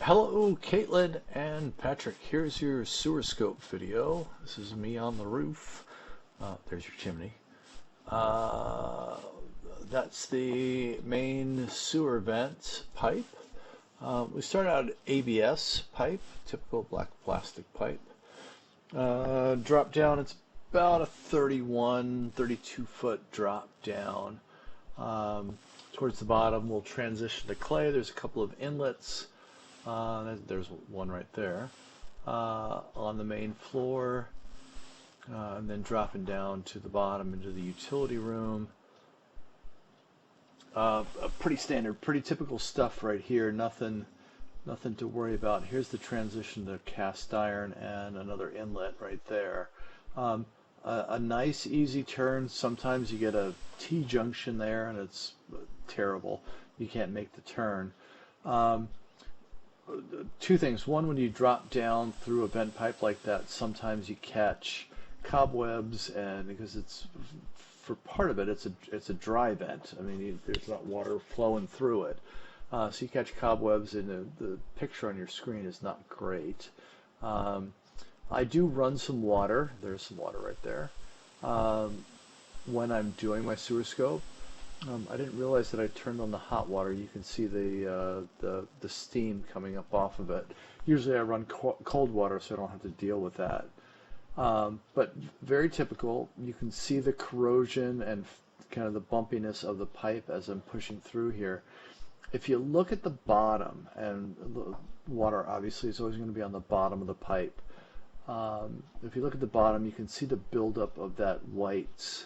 Hello, Caitlin and Patrick. Here's your sewer scope video. This is me on the roof. There's your chimney. Uh, that's the main sewer vent pipe. We started out ABS pipe, typical black plastic pipe. Drop down, it's about a 32 foot drop down. Towards the bottom, we'll transition to clay. There's a couple of inlets. There's one right there on the main floor, and then dropping down to the bottom into the utility room. Pretty standard, pretty typical stuff right here. Nothing to worry about. Here's the transition to cast iron and another inlet right there. A nice easy turn. Sometimes you get a T-junction there and it's terrible. You can't make the turn. Two things. One, when you drop down through a vent pipe like that, sometimes you catch cobwebs, and because it's, for part of it, it's a dry vent. I mean, there's not water flowing through it. So you catch cobwebs, and the picture on your screen is not great. I do run some water. There's some water right there. When I'm doing my sewer scope, I didn't realize that I turned on the hot water. You can see the steam coming up off of it. Usually I run cold water so I don't have to deal with that. But very typical. You can see the corrosion and kind of the bumpiness of the pipe as I'm pushing through here. If you look at the bottom, and the water obviously is always going to be on the bottom of the pipe. If you look at the bottom, you can see the buildup of that white,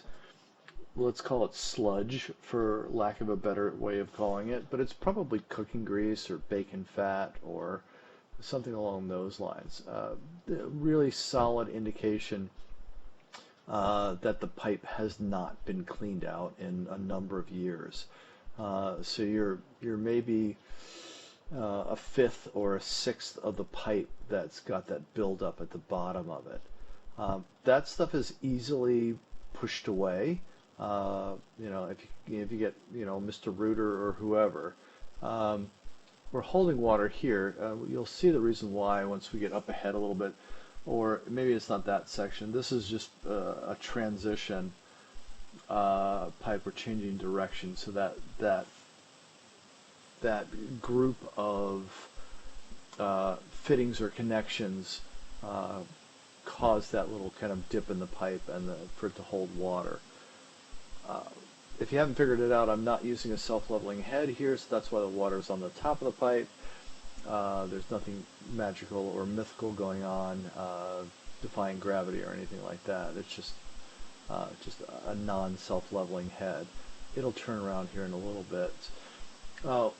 let's call it sludge for lack of a better way of calling it, but it's probably cooking grease or bacon fat or something along those lines. Really solid indication that the pipe has not been cleaned out in a number of years. So you're maybe a fifth or a sixth of the pipe that's got that buildup at the bottom of it. That stuff is easily pushed away. If you get, Mr. Rooter or whoever. We're holding water here. You'll see the reason why once we get up ahead a little bit, or maybe it's not that section. This is just a transition pipe. We're changing direction, so that group of fittings or connections cause that little kind of dip in the pipe and for it to hold water. If you haven't figured it out, I'm not using a self-leveling head here, so that's why the water is on the top of the pipe. There's nothing magical or mythical going on, defying gravity or anything like that. It's just a non-self-leveling head. It'll turn around here in a little bit.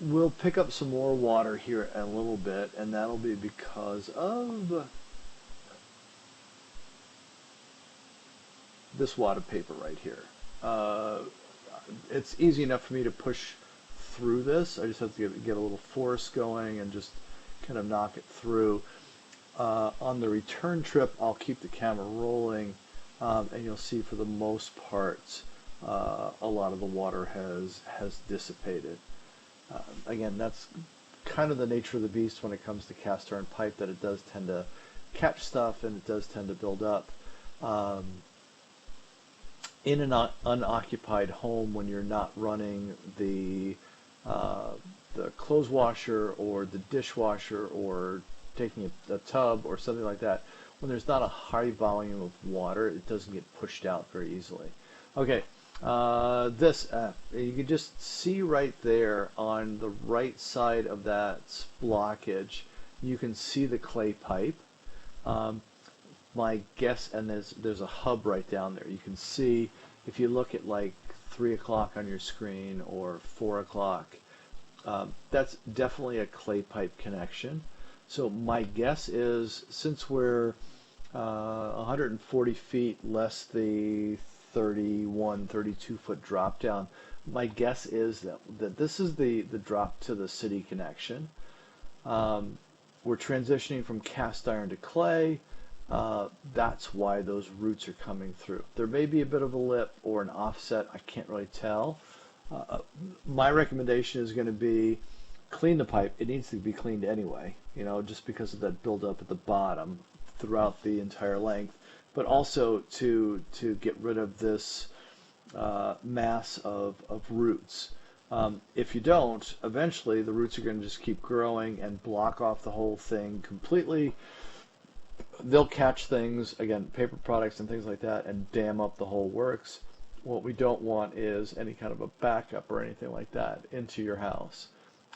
We'll pick up some more water here in a little bit, and that'll be because of this wad of paper right here. It's easy enough for me to push through this. I just have to get a little force going and just kind of knock it through. On the return trip, I'll keep the camera rolling, and you'll see for the most part a lot of the water has dissipated. Again, that's kind of the nature of the beast when it comes to cast iron pipe, that it does tend to catch stuff and it does tend to build up. In an unoccupied home, when you're not running the clothes washer or the dishwasher or taking a tub or something like that, when there's not a high volume of water, it doesn't get pushed out very easily. Okay, you can just see right there on the right side of that blockage, you can see the clay pipe. My guess, and there's a hub right down there. You can see, if you look at like 3 o'clock on your screen or 4 o'clock, that's definitely a clay pipe connection. So my guess is, since we're 140 feet less the 32 foot drop down, my guess is that this is the drop to the city connection. We're transitioning from cast iron to clay. That's why those roots are coming through. There may be a bit of a lip or an offset, I can't really tell. My recommendation is going to be clean the pipe, it needs to be cleaned anyway, you know, just because of that buildup at the bottom throughout the entire length, but also to get rid of this mass of roots. If you don't, eventually the roots are going to just keep growing and block off the whole thing completely. They'll catch things, again, paper products and things like that, and dam up the whole works. What we don't want is any kind of a backup or anything like that into your house.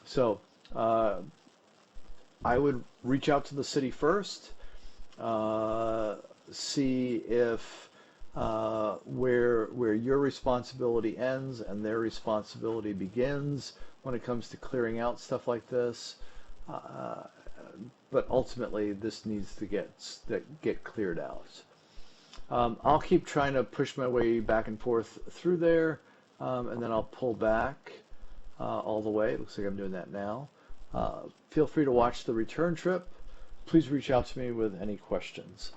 So I would reach out to the city first, see if where your responsibility ends and their responsibility begins when it comes to clearing out stuff like this. But ultimately, this needs to get cleared out. I'll keep trying to push my way back and forth through there, and then I'll pull back all the way. It looks like I'm doing that now. Feel free to watch the return trip. Please reach out to me with any questions.